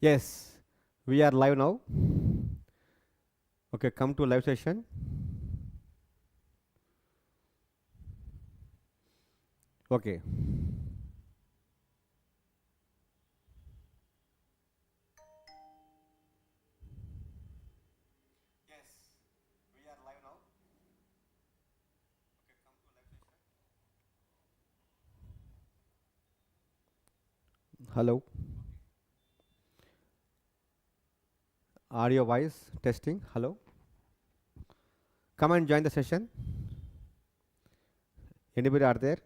Yes, we are live now. Okay, come to live session. Okay. Yes, we are live now. Okay, come to live session. Hello. Audio voice testing. Hello. Come and join the session. Anybody are there?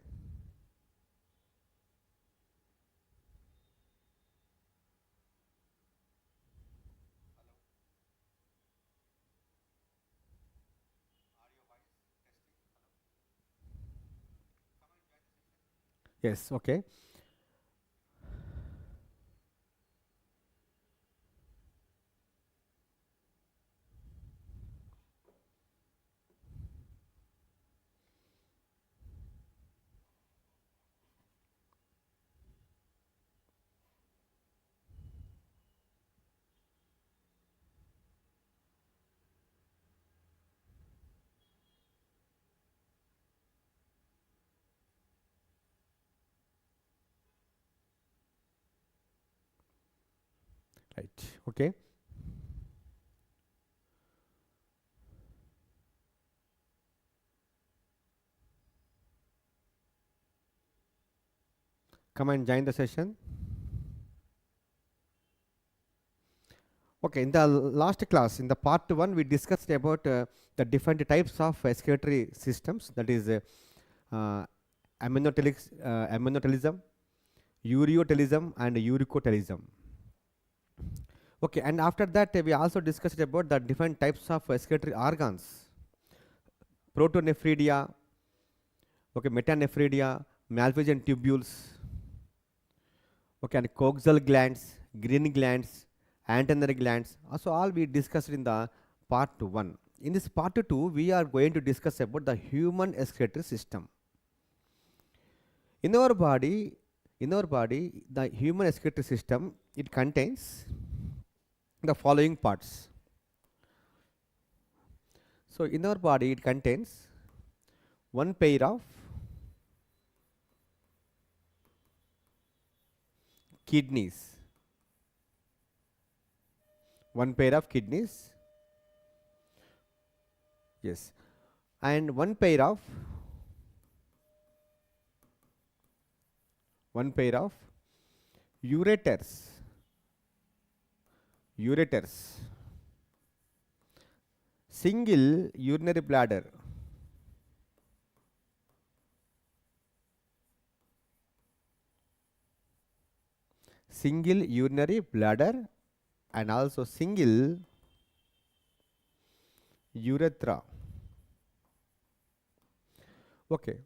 Yes, okay. Right. Okay. Come and join the session. Okay, in the last class, in the part 1, we discussed about the different types of excretory systems, that is uh, aminotelism, ureotelism, and uricotelism. Okay, and after that, we also discussed about the different types of excretory organs: protonephridia, okay, metanephridia, Malpighian tubules, okay, and coxal glands, green glands, antennary glands. Also, all we discussed in the part 1. In this part 2, we are going to discuss about the human excretory system. In our body, the human excretory system, it contains the following parts. So, in our body, it contains one pair of kidneys, yes, and one pair of ureters, single urinary bladder, and also single urethra. Okay.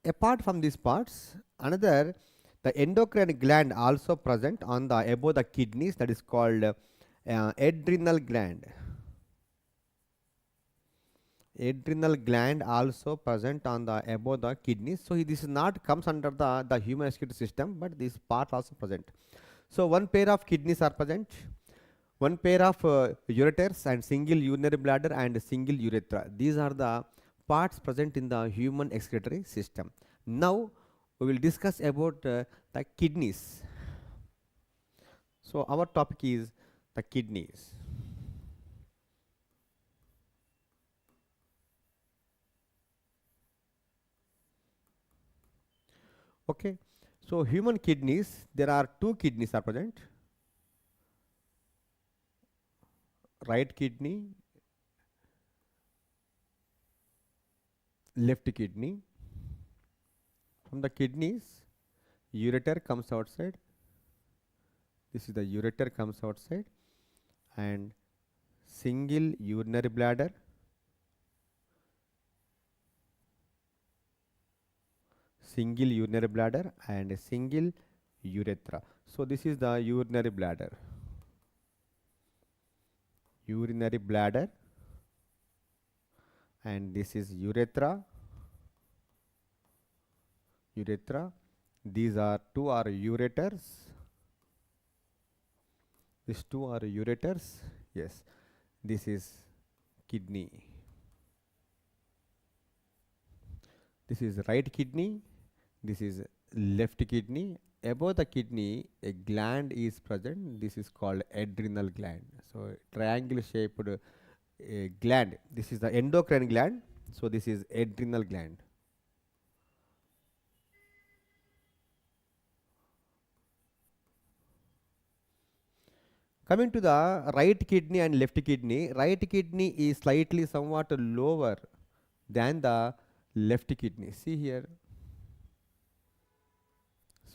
Apart from these parts, another, the endocrine gland also present on the above the kidneys, that is called adrenal gland. Adrenal gland also present on the above the kidneys. So this is not comes under the human excretory system, but this part also present. So one pair of kidneys are present, one pair of ureters, and single urinary bladder and single urethra. These are the parts present in the human excretory system. Now we will discuss about the kidneys. So our topic is the kidneys. Okay. So human kidneys, there are two kidneys are present. Right kidney, left kidney. From the kidneys, ureter comes outside. This is the ureter comes outside, and single urinary bladder, and a single urethra. So this is the urinary bladder, and this is urethra. These are two are ureters, These two are ureters. Yes, this is kidney. This is right kidney. This is left kidney. Above the kidney, a gland is present. This is called adrenal gland. So triangle shaped gland. This is the endocrine gland. So this is adrenal gland. Coming to the right kidney and left kidney, right kidney is slightly somewhat lower than the left kidney. See here.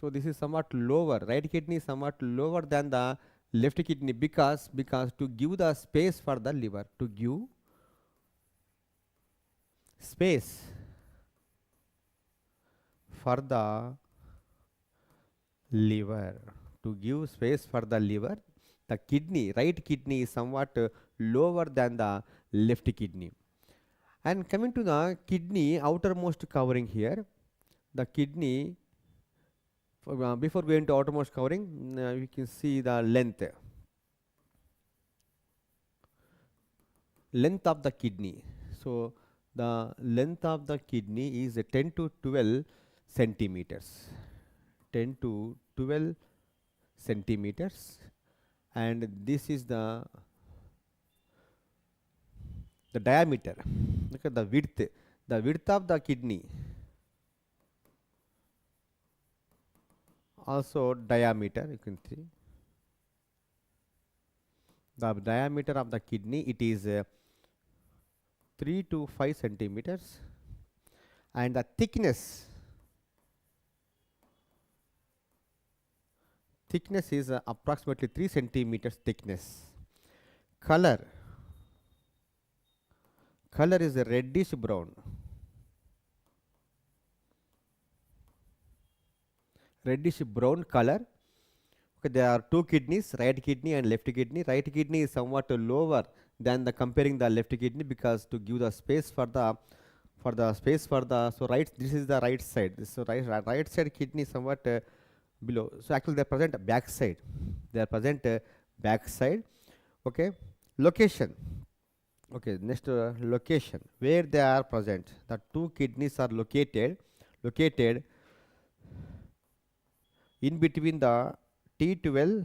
So this is somewhat lower. Right kidney is somewhat lower than the left kidney because to give the space for the liver, to give space for the liver, the kidney, right kidney is somewhat lower than the left kidney. And coming to the kidney outermost covering here, the kidney, before going to outermost covering, we can see the length of the kidney. So the length of the kidney is 10 to 12 centimeters. 10 to 12 centimeters, and this is the diameter. Look at the width of the kidney, also diameter. You can see the diameter of the kidney, it is 3 to 5 centimeters, and the thickness is approximately 3 centimeters thickness. Color is a reddish brown. Reddish brown color. Okay, there are two kidneys, right kidney and left kidney. Right kidney is somewhat lower than the comparing the left kidney because to give the space for the so right, this is the right side. This is right side kidney somewhat below. So actually they are present back side. Back side. Okay. Location. Okay, next location where they are present. The two kidneys are located in between the T12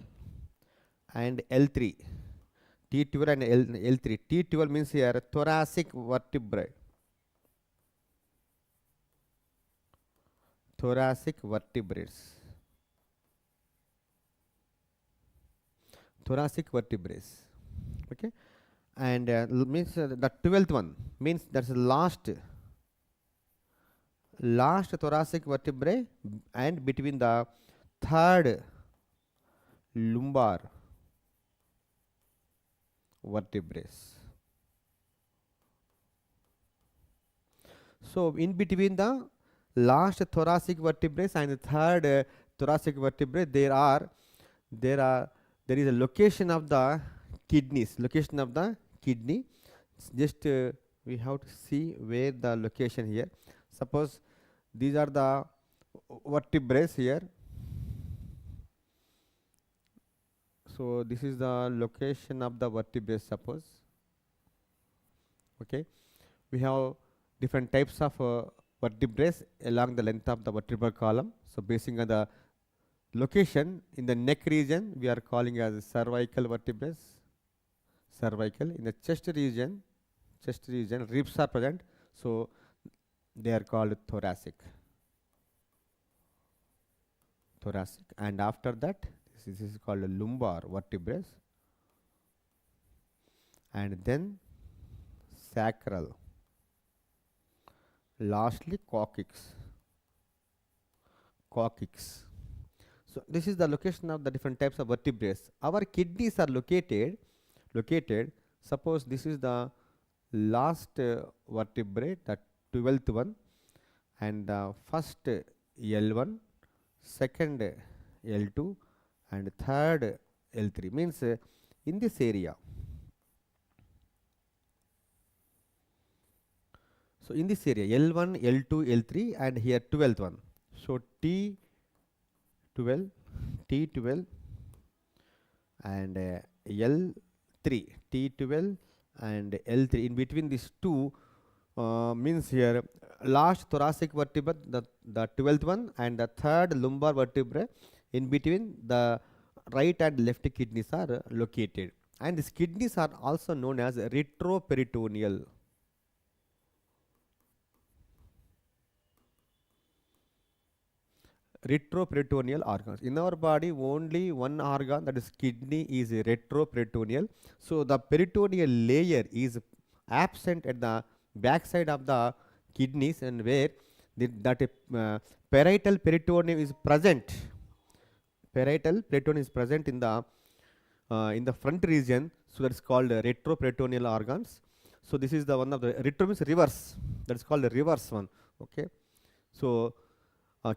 and L3. T12 and L3. T12 means here thoracic vertebrae. Thoracic vertebrates. Okay, and means the 12th one means that's the last thoracic vertebrae and between the third lumbar vertebrae. So in between the last thoracic vertebrae and the third thoracic vertebrae, there is a location of the kidneys. Just we have to see where the location here. Suppose these are the vertebrae here. So this is the location of the vertebrae. Suppose. Okay, we have different types of vertebrae along the length of the vertebral column. So basing on the location in the neck region, we are calling as cervical vertebrae. In the chest region, ribs are present, so they are called thoracic. And after that, this is called lumbar vertebrae, and then sacral. Lastly, coccyx. So this is the location of the different types of vertebrae. Our kidneys are located. Suppose this is the last vertebrae, the 12th one, and the first L1, second L2, and third L3. Means in this area. So in this area, L1, L2, L3, and here 12th one. So T12, and L3, T12 and L3. In between these two means here last thoracic vertebra, the 12th one, and the third lumbar vertebra. In between the right and left kidneys are located, and these kidneys are also known as retroperitoneal. Retroperitoneal organs. In our body, only one organ, that is kidney, is retroperitoneal. So the peritoneal layer is absent at the backside of the kidneys, and where that parietal peritoneum is present. Parietal peritoneum is present in the front region. So that is called retroperitoneal organs. So this is the one of the retro means reverse. That is called the reverse one. Okay. So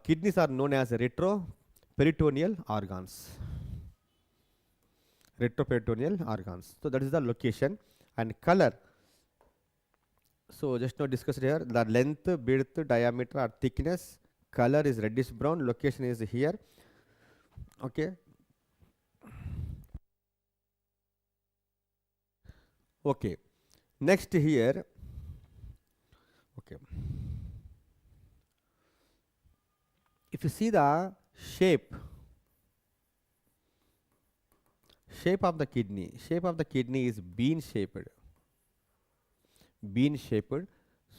kidneys are known as retroperitoneal organs. Retroperitoneal organs. So that is the location and color. So just now discussed here, the length, width, diameter or thickness, color is reddish brown, location is here. Okay. Okay. Next here. Okay. If you see the shape of the kidney is bean shaped.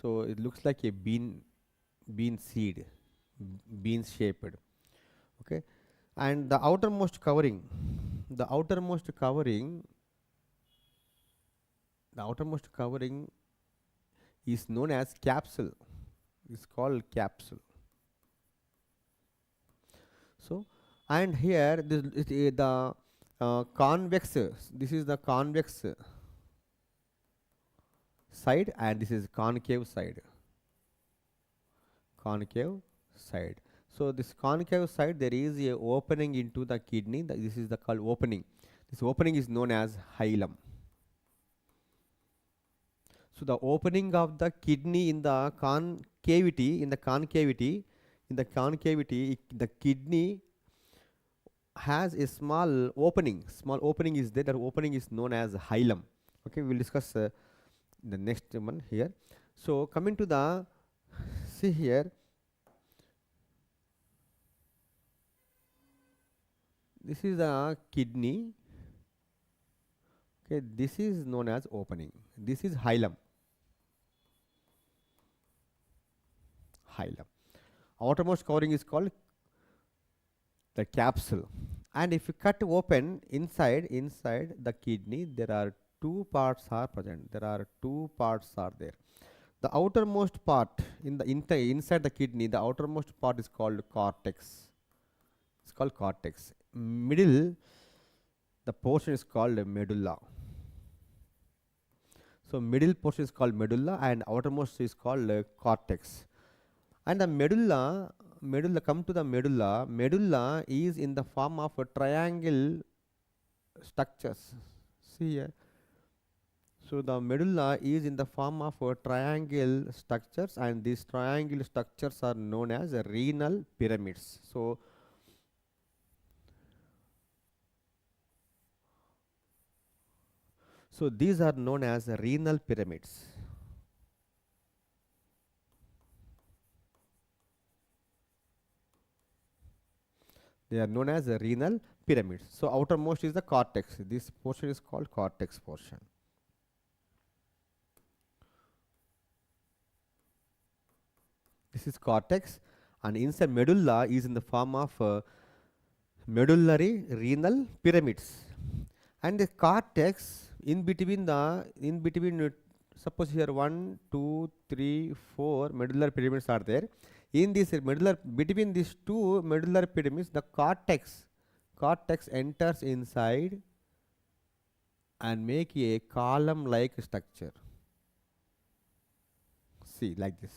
So it looks like a bean seed, bean shaped. Okay, and the outermost covering is known as capsule. It's called capsule. So, and here this is the convex. This is the convex side, and this is concave side. So this concave side, there is a opening into the kidney. This is the called opening. This opening is known as hilum. So the opening of the kidney in the concavity, the kidney has a small opening. Is there. That opening is known as hilum. Okay, we will discuss the next one here. So coming to the, see here, this is the kidney. Okay, this is known as opening. This is hilum. Outermost covering is called the capsule. And if you cut open inside the kidney, there are two parts are present. The outermost part inside the kidney, the outermost part is called cortex. Middle, the portion is called medulla. So middle portion is called medulla, and outermost is called cortex. And the medulla, come to the medulla. Medulla is in the form of a triangle structures. See here. So the medulla is in the form of triangle structures, and these triangle structures are known as renal pyramids. So these are known as renal pyramids. They are known as renal pyramids. So outermost is the cortex. This portion is called cortex portion. This is cortex, and inside medulla is in the form of medullary renal pyramids. And the cortex in between suppose here 1, 2, 3, 4 medullary pyramids are there. In this between these two medullary pyramids, the cortex enters inside and make a column like structure. See, like this.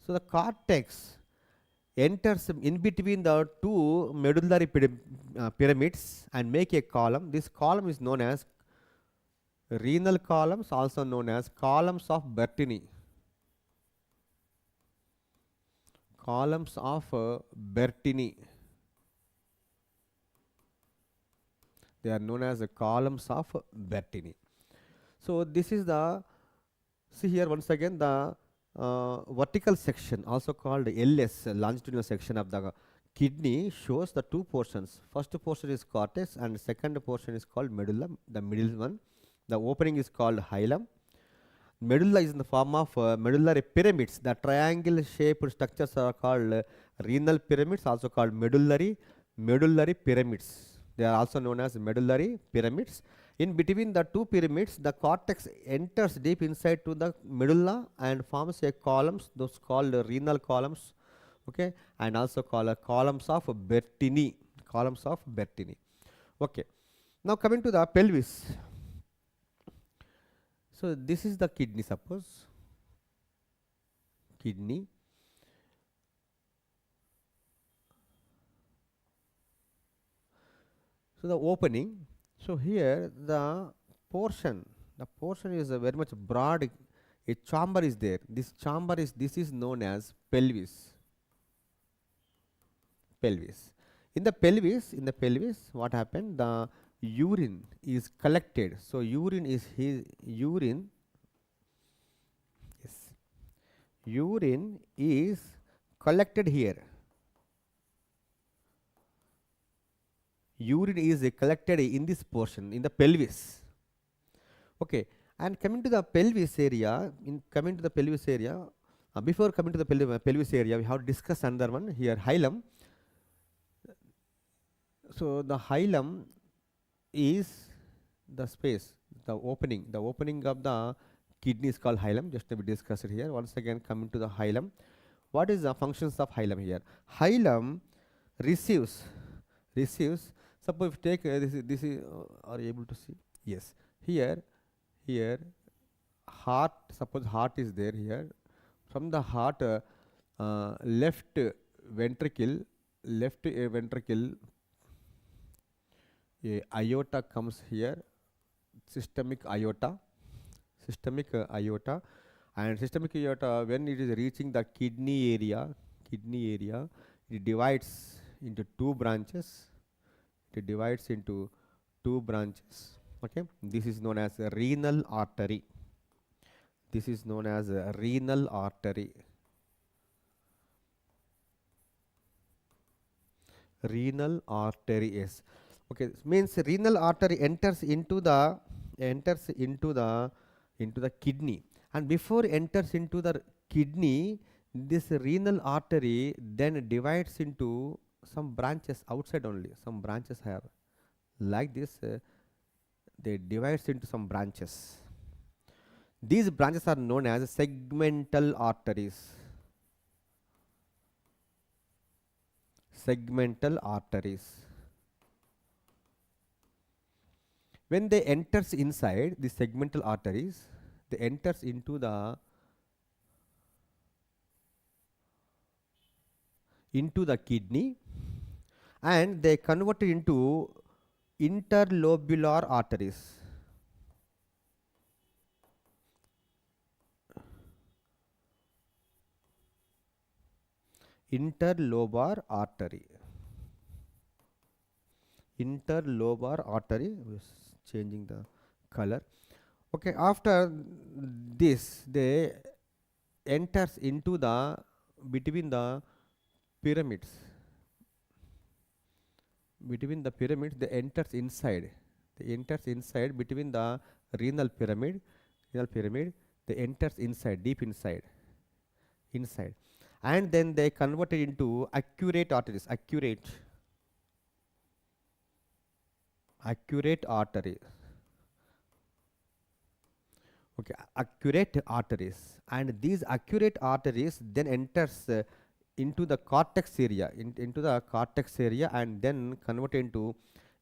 So the cortex enters in between the two medullary pyramids and make a column. This column is known as renal columns, also known as columns of Bertini. They are known as the columns of Bertini. So this is the, see here once again, the vertical section, also called LS, longitudinal section of the kidney, shows the two portions. First portion is cortex and second portion is called medulla, the middle one. The opening is called hilum. Medulla is in the form of medullary pyramids. The triangle shaped structures are called renal pyramids, also called medullary pyramids. They are also known as medullary pyramids. In between the two pyramids, the cortex enters deep inside to the medulla and forms a columns, those called renal columns, okay, and also called columns of Bertini, columns of Bertini. Okay. Now coming to the pelvis. So this is the kidney, suppose, kidney. So the opening, so here the portion is very much broad, a chamber is there. This chamber is, this is known as pelvis. Pelvis. In the pelvis, what happened? The urine is collected. So urine is urine is collected here. Urine is collected in this portion, in the pelvis. Okay, and coming to the pelvis area, before coming to the pelvis area, we have to discuss another one here, hilum. So the hilum is the space, the opening of the kidney is called hilum. Just to be discussed here. Once again, coming to the hilum. What is the functions of hilum here? Hilum receives. Suppose if take this is are you able to see? Yes. Here, heart. Suppose heart is there here. From the heart, left ventricle, a aorta comes here, systemic aorta, and systemic aorta, when it is reaching the kidney area, it divides into two branches. Okay, this is known as a renal artery. Renal artery is, okay, means renal artery enters into the kidney, and before enters into the kidney, this renal artery then divides into some branches outside only. Some branches have like this, they divides into some branches. These branches are known as segmental arteries. When they enters inside the segmental arteries, they enters into the kidney, and they convert it into interlobular arteries. Interlobar artery, changing the color. Okay, after this, they enters into the between the pyramids. They enters inside. Between the renal pyramid. They enters inside, deep inside. And then they convert it into accurate arteries. Accurate artery. Okay, accurate arteries, and these accurate arteries then enters into the cortex area, and then convert into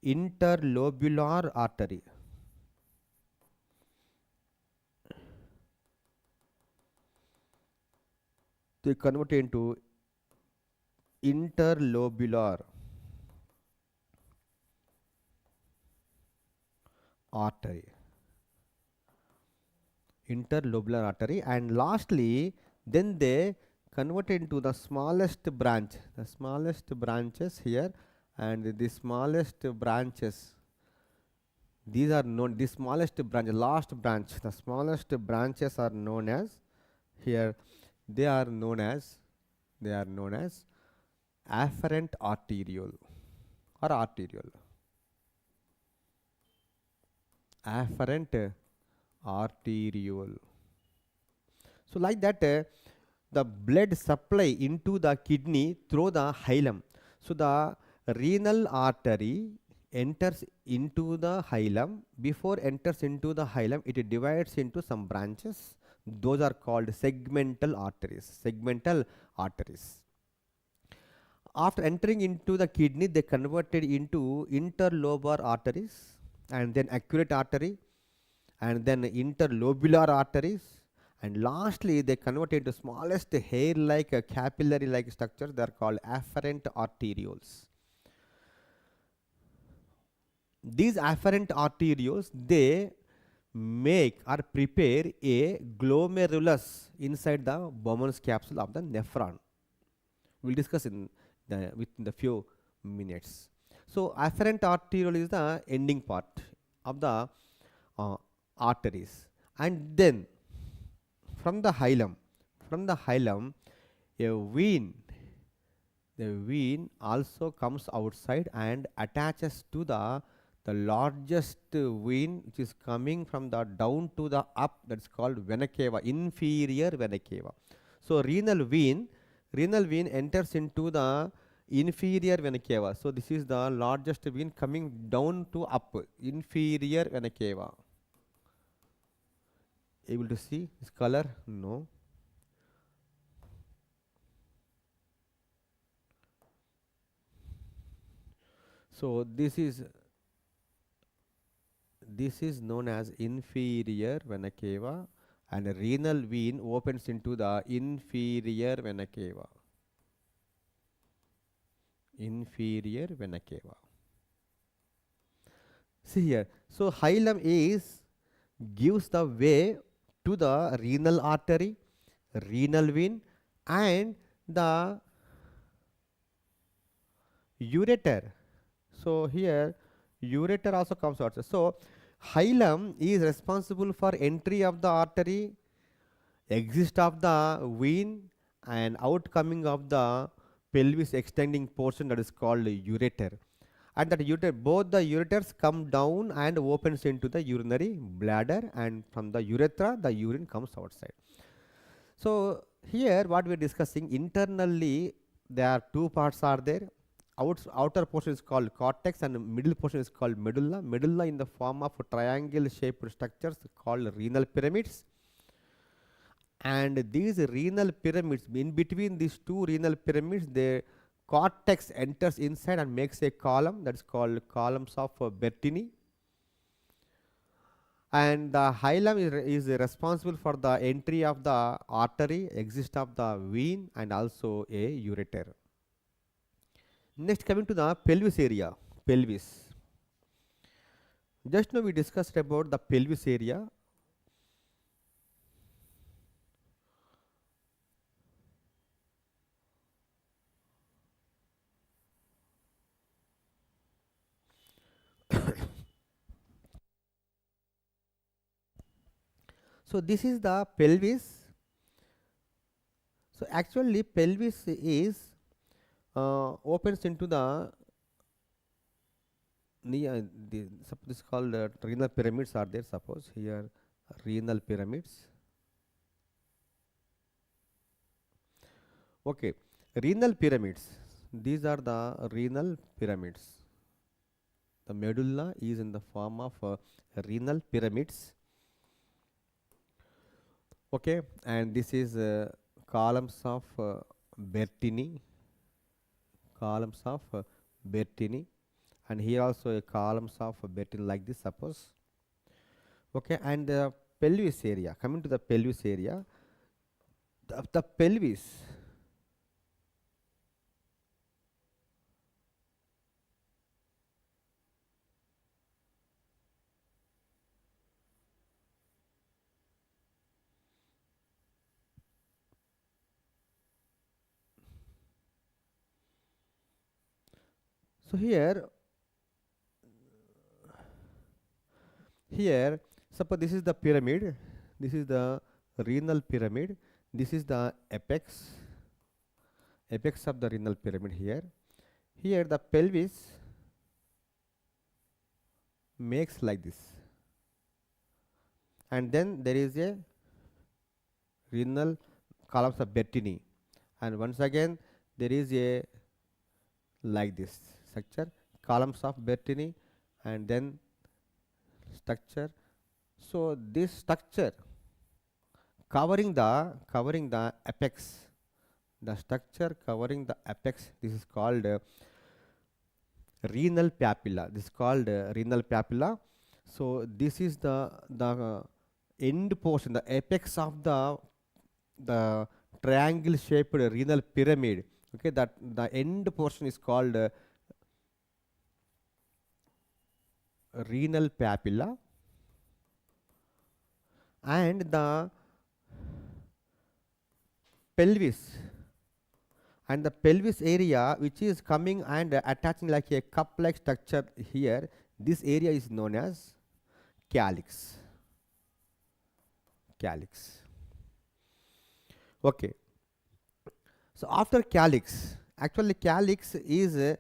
interlobular artery. They convert into interlobular artery. And lastly, then they convert into the smallest branches here, and the smallest branches These are known, the smallest branch, last branch, the smallest branches are known as, here they are known as, they are known as afferent arteriole or arteriole. Afferent arteriole. So like that, the blood supply into the kidney through the hilum. So the renal artery enters into the hilum. Before enters into the hilum, it divides into some branches. Those are called segmental arteries. Segmental arteries. After entering into the kidney, they converted into interlobar arteries, and then accurate artery, and then interlobular arteries, and lastly they convert into smallest hair like capillary like structures. They are called afferent arterioles. These afferent arterioles, they make or prepare a glomerulus inside the Bowman's capsule of the nephron. We'll discuss within the few minutes. So afferent arteriole is the ending part of the arteries, and then from the hilum, a vein, the vein also comes outside and attaches to the largest vein, which is coming from the down to the up, that's called vena cava, inferior vena cava. So renal vein enters into the inferior vena cava. So this is the largest vein coming down to up, inferior vena cava. Able to see this color? No. So this is known as inferior vena cava, and a renal vein opens into the inferior vena cava. Inferior vena cava. See here. So hilum gives the way to the renal artery, renal vein, and the ureter. So here ureter also comes out. So hilum is responsible for entry of the artery, exit of the vein, and outcoming of the pelvis extending portion, that is called ureter. And that ureter, both the ureters come down and opens into the urinary bladder, and from the urethra the urine comes outside. So here what we are discussing, internally there are two parts are there. Outer portion is called cortex and middle portion is called medulla. Medulla in the form of triangle shaped structures called renal pyramids. And these renal pyramids, in between these two renal pyramids, the cortex enters inside and makes a column, that is called columns of Bertini. And the hilum is responsible for the entry of the artery, exit of the vein, and also a ureter. Next, coming to the pelvis area. Pelvis. Just now we discussed about the pelvis area. So this is the pelvis. So actually pelvis is opens into the this is called renal pyramids are there. Suppose here renal pyramids. Okay, renal pyramids. These are the renal pyramids. The medulla is in the form of renal pyramids. Okay, and this is columns of Bertini. Columns of Bertini, and here also a columns of Bertini like this, suppose. Okay, and the pelvis area. Coming to the pelvis area, the pelvis. So here Here, suppose this is the pyramid, this is the renal pyramid, this is the apex of the renal pyramid here. Here the pelvis makes like this, and then there is a renal columns of Bertini, and once again there is a like this structure, columns of Bertini, and then structure. So this structure covering the apex, the structure covering the apex, this is called renal papilla. This is called renal papilla. So this is the end portion, the apex of the triangle shaped renal pyramid. Okay, that the end portion is called renal papilla, and the pelvis area which is coming and attaching like a cup like structure here, this area is known as calyx. Okay, so after calyx, actually calyx is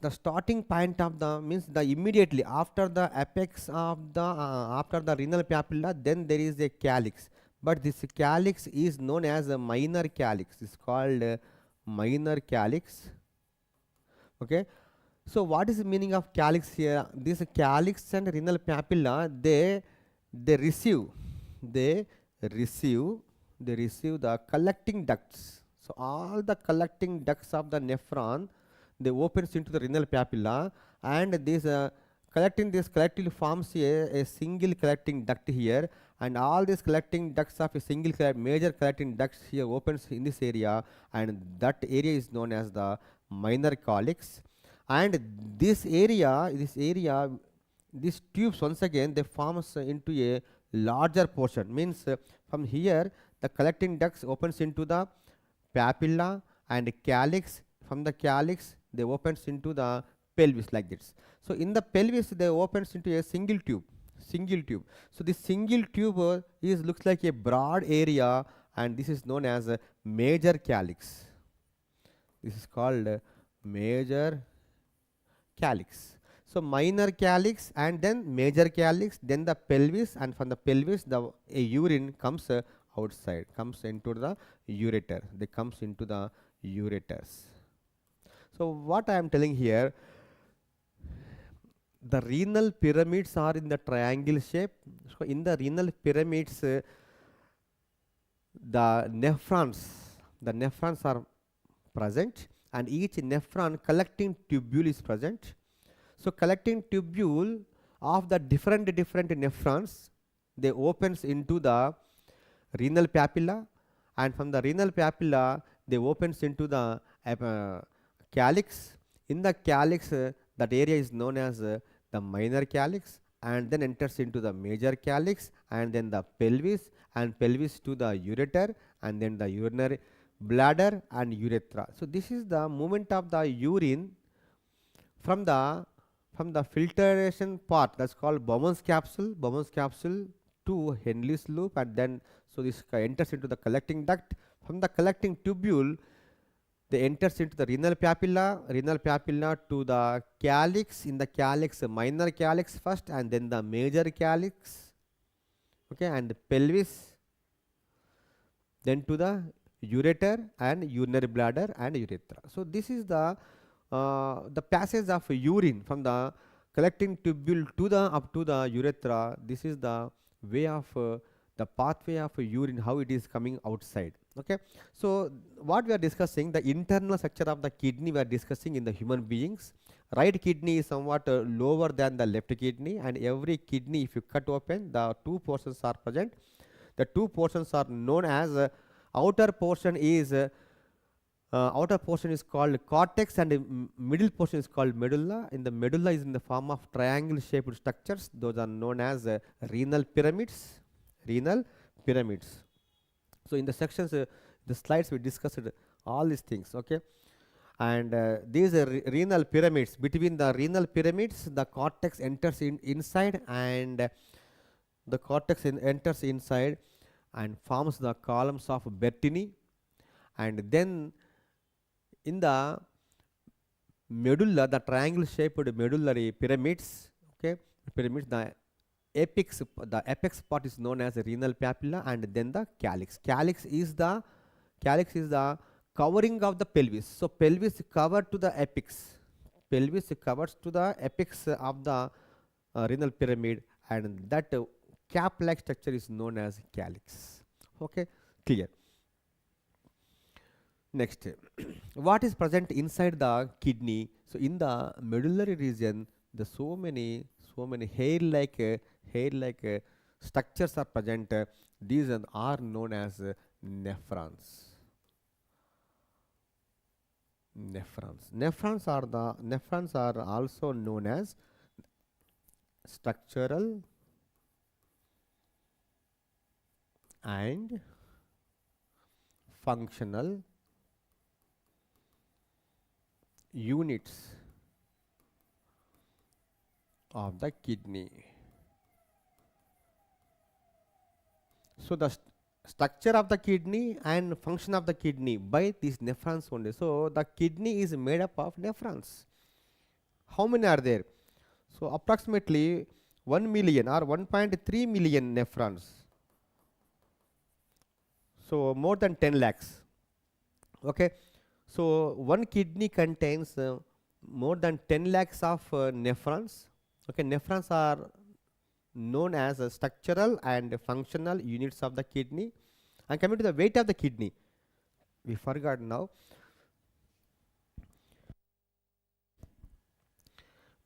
the starting point of the, means the immediately after the apex of the after the renal papilla, then there is a calyx, but this calyx is known as a minor calyx. It's called minor calyx. Okay, so what is the meaning of calyx here? This calyx and renal papilla, they receive the collecting ducts. So all the collecting ducts of the nephron, they opens into the renal papilla, and this collectively forms a single collecting duct here, and all these collecting ducts of a single major collecting ducts here opens in this area, and that area is known as the minor calyx. And this tubes once again they forms into a larger portion, means from here the collecting ducts opens into the papilla and calyx, from the calyx they opens into the pelvis like this. So in the pelvis they opens into a single tube. So this single tube looks like a broad area, and this is known as a major calyx. This is called major calyx. So minor calyx and then major calyx, then the pelvis, and from the pelvis the urine comes outside, comes into the ureter. They comes into the ureters. So what I am telling here, the renal pyramids are in the triangle shape. So in the renal pyramids, the nephrons are present, and each nephron collecting tubule is present. So collecting tubule of the different nephrons, they opens into the renal papilla, and from the renal papilla they opens into the calyx. In the calyx, that area is known as the minor calyx, and then enters into the major calyx, and then the pelvis, and pelvis to the ureter, and then the urinary bladder and urethra. So this is the movement of the urine from the filtration part, that's called Bowman's capsule to Henle's loop, and then so this enters into the collecting duct. From the collecting tubule they enters into the renal papilla to the calyx. In the calyx, minor calyx first, and then the major calyx. Okay, and the pelvis, then to the ureter and urinary bladder and urethra. So this is the passage of urine from the collecting tubule to the up to the urethra. This is the way of the pathway of urine, how it is coming outside. Okay, so what we are discussing, the internal structure of the kidney we are discussing in the human beings. Right kidney is somewhat lower than the left kidney, and every kidney, if you cut open, the two portions are present. The two portions are known as outer portion is called cortex, and middle portion is called medulla. In the medulla is in the form of triangle shaped structures. Those are known as renal pyramids. So in the sections, the slides we discussed all these things. Okay, And these are renal pyramids. Between the renal pyramids, the cortex enters inside, and the cortex enters inside and forms the columns of Bertini. And then in the medulla, the triangle shaped medullary pyramids, okay, pyramids, the apex part is known as the renal papilla, and then the calyx. Calyx is the covering of the pelvis. So pelvis covered to the apex. Pelvis covers to the apex of the renal pyramid, and that cap-like structure is known as calyx. Okay, clear. Next, what is present inside the kidney? So in the medullary region, the so many hair-like structures are present. These are known as nephrons. Nephrons are also known as structural and functional units of the kidney. So the structure of the kidney and function of the kidney by these nephrons only. So the kidney is made up of nephrons. How many are there? So approximately 1 million or 1.3 million nephrons. So more than 10 lakhs. Okay. So one kidney contains more than 10 lakhs of nephrons. Okay, nephrons are known as structural and functional units of the kidney. And coming to the weight of the kidney, we forgot now.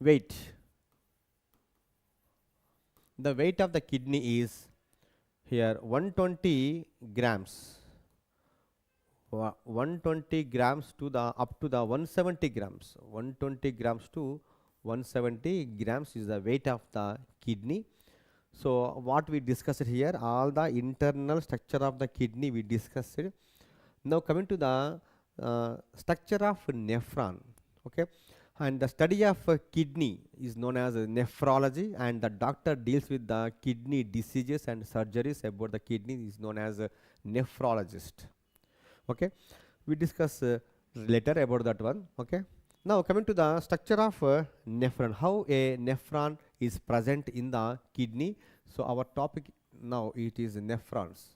Weight. The weight of the kidney is here 120 grams. 120 grams to the up to the 170 grams. 120 grams to 170 grams is the weight of the kidney. So what we discussed here, all the internal structure of the kidney we discussed. Now coming to the structure of nephron. Okay, and the study of kidney is known as nephrology, and the doctor deals with the kidney diseases and surgeries about the kidney is known as a nephrologist. Okay, we discuss later about that one. Okay, now coming to the structure of nephron, how a nephron is present in the kidney. So our topic now it is nephrons.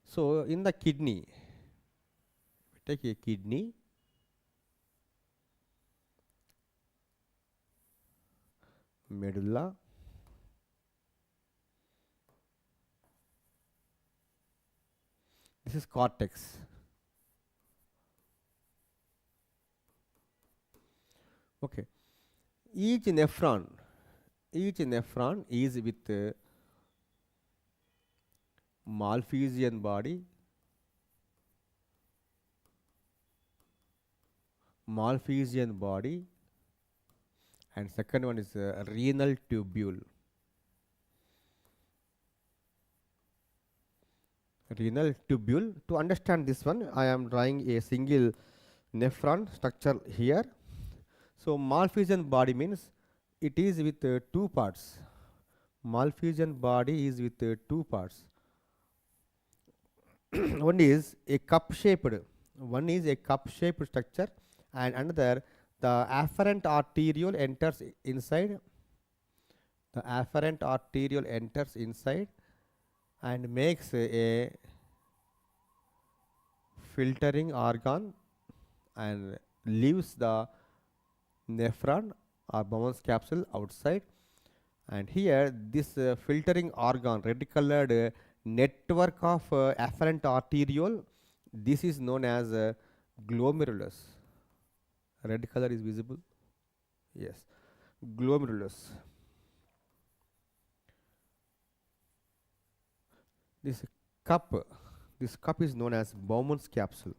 So in the kidney, we take a kidney, medulla, this is cortex. Okay, each nephron is with Malphizian body, and second one is renal tubule. To understand this one, I am drawing a single nephron structure here. So Malphizian body means it is with two parts. Malphizian body is with two parts. One is a cup-shaped structure, and another the afferent arteriole enters inside. The afferent arteriole enters inside and makes a filtering organ and leaves the nephron or Bowman's capsule outside. And here this filtering organ, red colored network of afferent arteriole, this is known as glomerulus. Red color is visible? Yes, glomerulus. This cup is known as Bowman's capsule.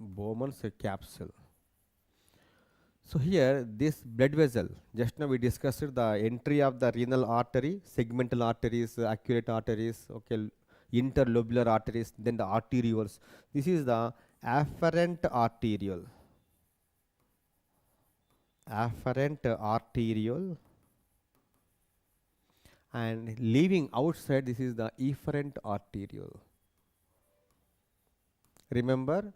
Bowman's capsule. So here this blood vessel, just now we discussed the entry of the renal artery, segmental arteries, accurate arteries, okay, interlobular arteries, then the arterioles. This is the afferent arteriole. Afferent arteriole, and leaving outside, this is the efferent arteriole. Remember,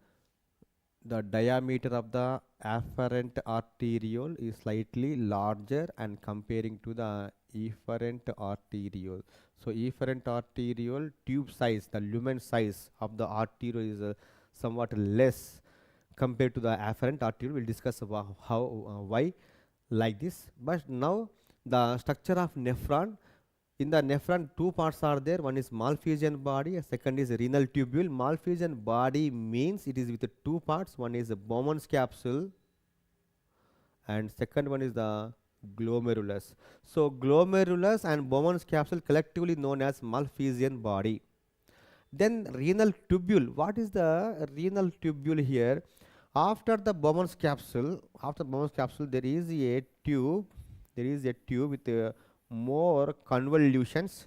the diameter of the afferent arteriole is slightly larger and comparing to the efferent arteriole. So efferent arteriole tube size, the lumen size of the arteriole is somewhat less compared to the afferent arteriole. We'll discuss why like this. But now the structure of nephron. In the nephron, two parts are there. One is Malpighian body, second is renal tubule. Malpighian body means it is with two parts. One is the Bowman's capsule, and second one is the glomerulus. So glomerulus and Bowman's capsule collectively known as Malpighian body. Then renal tubule. What is the renal tubule here? After the Bowman's capsule, there is a tube. There is a tube with more convolutions,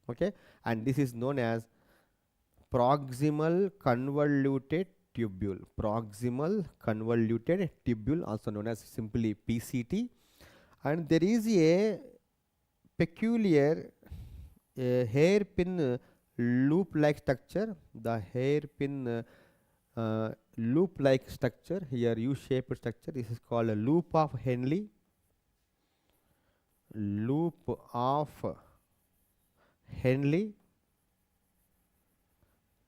okay, and this is known as proximal convoluted tubule, also known as simply PCT. And there is a peculiar hairpin loop like structure, the hairpin loop like structure here, U-shaped structure. This is called a loop of Henle. Loop of Henle.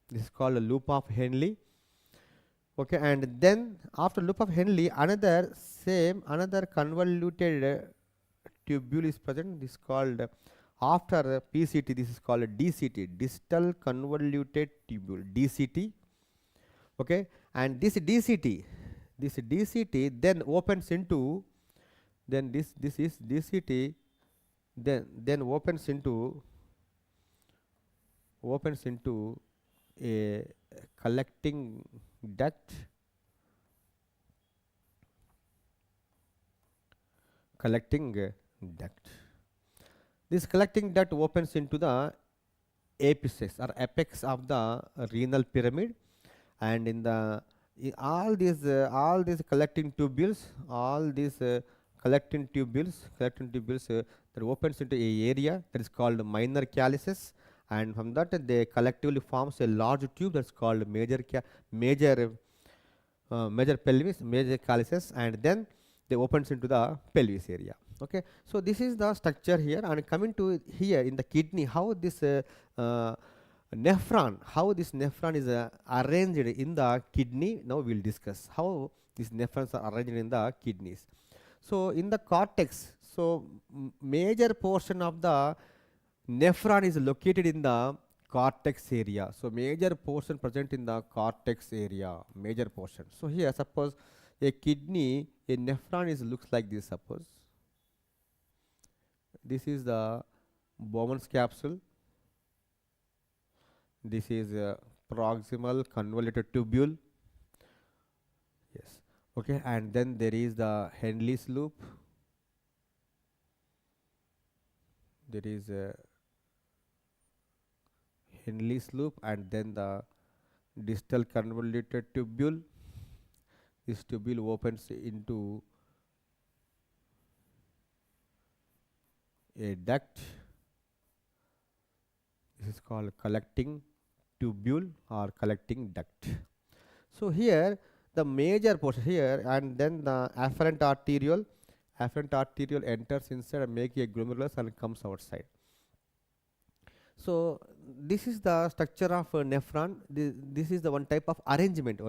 This is called a loop of Henle. Okay, and then after loop of Henle, another convoluted tubule is present. This is called after PCT. This is called DCT, distal convoluted tubule, DCT. Okay, and this DCT then opens into. Then this is DCT, then opens into a collecting duct. This collecting duct opens into the apex or apex of the renal pyramid, and in the all these collecting tubules, that opens into a area that is called minor calyces, and from that they collectively forms a large tube that's called major pelvis, major calyces, and then they opens into the pelvis area. Okay, so this is the structure here. And coming to here in the kidney, how this nephron is arranged in the kidney. Now we'll discuss how these nephrons are arranged in the kidneys. So in the cortex, so major portion of the nephron is located in the cortex area. So major portion present in the cortex area, major portion. So here suppose a kidney, a nephron looks like this. Suppose this is the Bowman's capsule. This is a proximal convoluted tubule. Yes. Okay, and then there is the Henle's loop. There is a Henle's loop, and then the distal convoluted tubule. This tubule opens into a duct. This is called collecting tubule or collecting duct. So here the major portion here, and then the afferent arteriole enters inside and make a glomerulus and comes outside. So this is the structure of nephron. This is the one type of arrangement,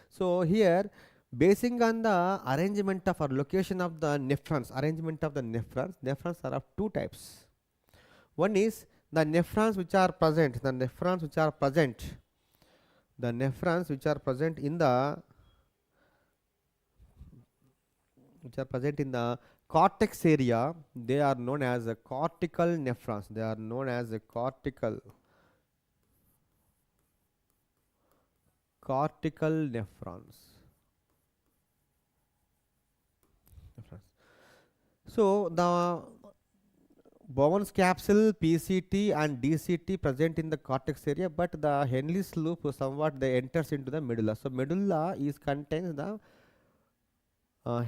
So here, basing on the arrangement of or location of the nephrons, nephrons are of two types. One is the nephrons which are present, in the cortex area. They are known as cortical nephrons. Cortical nephrons. So the Bowen's capsule, PCT and DCT present in the cortex area, but the Henle's loop somewhat they enters into the medulla. So medulla is contains the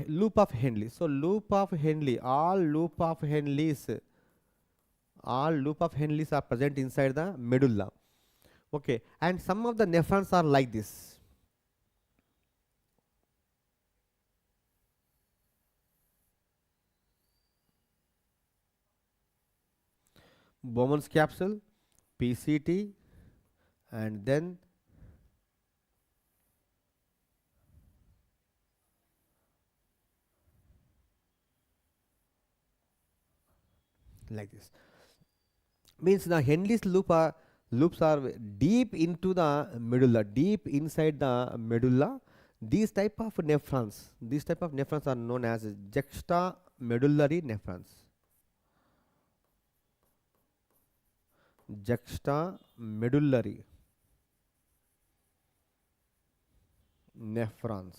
loop of Henle. So loop of Henle, all loop of Henle's are present inside the medulla. Okay, and some of the nephrons are like this. Bowman's capsule, PCT, and then like this. Means the Henle's loops are deep into the medulla, deep inside the medulla. These type of nephrons are known as juxtamedullary nephrons. Juxtamedullary nephrons.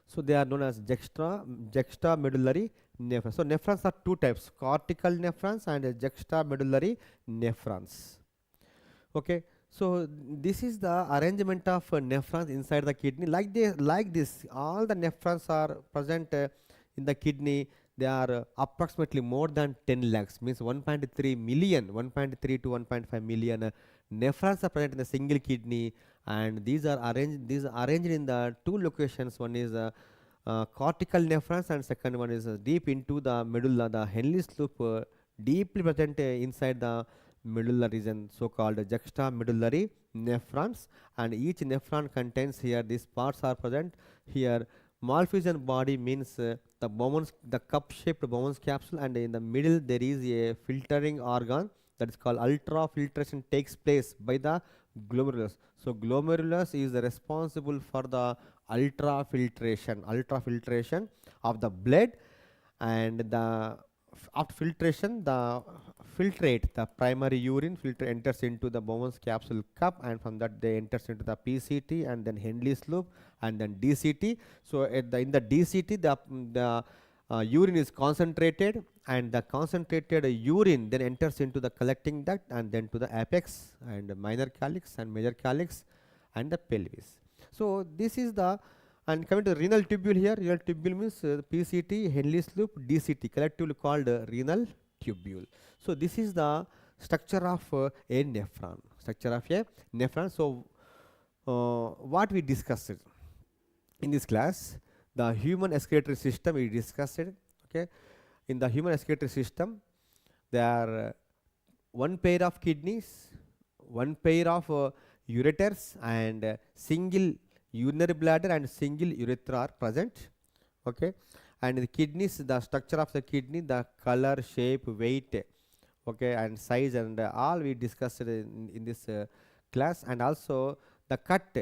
So they are known as juxtamedullary nephrons. So nephrons are two types: cortical nephrons and juxtamedullary nephrons. Okay. So this is the arrangement of nephrons inside the kidney. Like this, all the nephrons are present in the kidney. They are approximately more than 10 lakhs, means 1.3 million, 1.3 to 1.5 million nephrons are present in a single kidney, and these are arranged in the two locations. One is cortical nephrons, and second one is deep into the medulla. The Henle's loop deeply present inside the medulla region, so called juxtamedullary nephrons, and each nephron contains here these parts are present here. Malfusion body means the cup shaped Bowman's capsule, and in the middle there is a filtering organ that is called ultrafiltration takes place by the glomerulus. So glomerulus is responsible for the ultrafiltration of the blood, and after filtration the the primary urine filter enters into the Bowman's capsule cup, and from that they enters into the PCT and then Henle's loop and then DCT. So in the DCT the urine is concentrated, and the concentrated urine then enters into the collecting duct and then to the apex and minor calyx and major calyx and the pelvis. So this is the, and coming to renal tubule here, renal tubule means PCT, Henle's loop, DCT, collectively called renal tubule. So this is the structure of a nephron. So what we discussed in this class, the human excretory system we discussed. Okay, in the human excretory system, there are one pair of kidneys, one pair of ureters, and single urinary bladder and single urethra are present. Okay, and the kidneys, the structure of the kidney, the color, shape, weight, okay, and size, and all we discussed in this class. And also the cut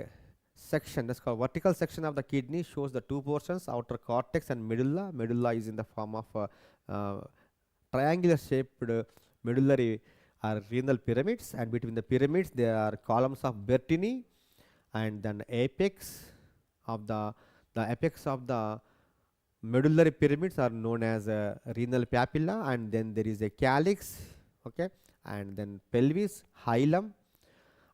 section, that's called vertical section of the kidney, shows the two portions, outer cortex and medulla. Medulla is in the form of triangular shaped medullary or renal pyramids, and between the pyramids there are columns of Bertini, and then apex of the apex of the medullary pyramids are known as renal papilla, and then there is a calyx, okay, and then pelvis, hilum,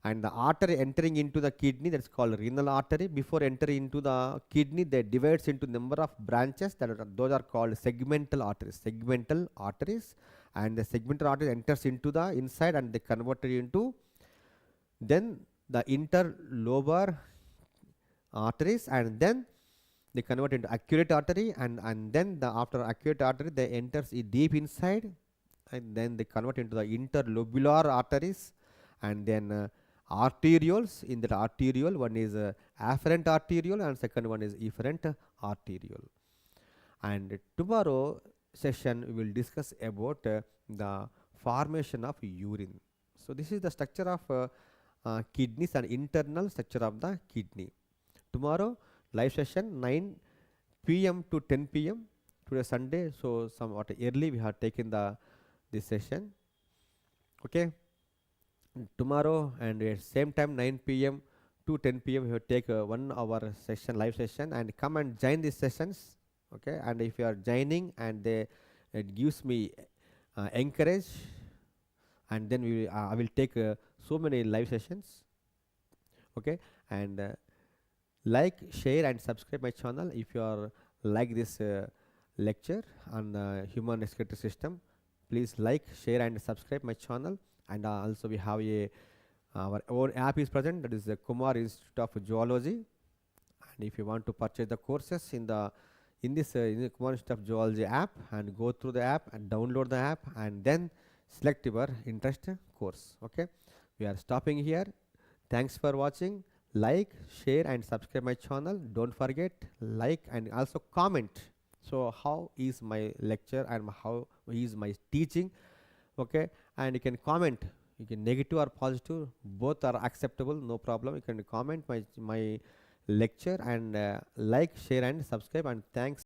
and the artery entering into the kidney, that's called renal artery. Before entering into the kidney, they divides into number of branches, those are called segmental arteries, and the segmental artery enters into the inside and they converted into then the interlobar arteries, and then they convert into accurate artery, and then after accurate artery they enters deep inside, and then they convert into the interlobular arteries, and then arterioles. In that arteriole, one is afferent arteriole and second one is efferent arteriole. And tomorrow session we will discuss about the formation of urine. So this is the structure of kidneys and internal structure of the kidney. Tomorrow live session 9 p.m. to 10 p.m. Today Sunday, so somewhat early we have taken this session. Okay, tomorrow and at same time 9 p.m. to 10 p.m. we will take 1 hour session, live session, and come and join these sessions. Okay, and if you are joining and they, it gives me encourage, and then I will take so many live sessions. Okay, and like, share and subscribe my channel if you are like this lecture on the human excretory system. Please like, share and subscribe my channel. And also we have a our own app is present, that is the Kumar Institute of Zoology. And if you want to purchase the courses in the in the Kumar Institute of Zoology app, and go through the app and download the app and then select your interest course. Okay, we are stopping here. Thanks for watching. Like, share and subscribe my channel. Don't forget, like and also comment. So how is my lecture and how is my teaching? Okay, and you can comment, you can negative or positive, both are acceptable, no problem. You can comment my lecture, and like, share and subscribe, and thanks.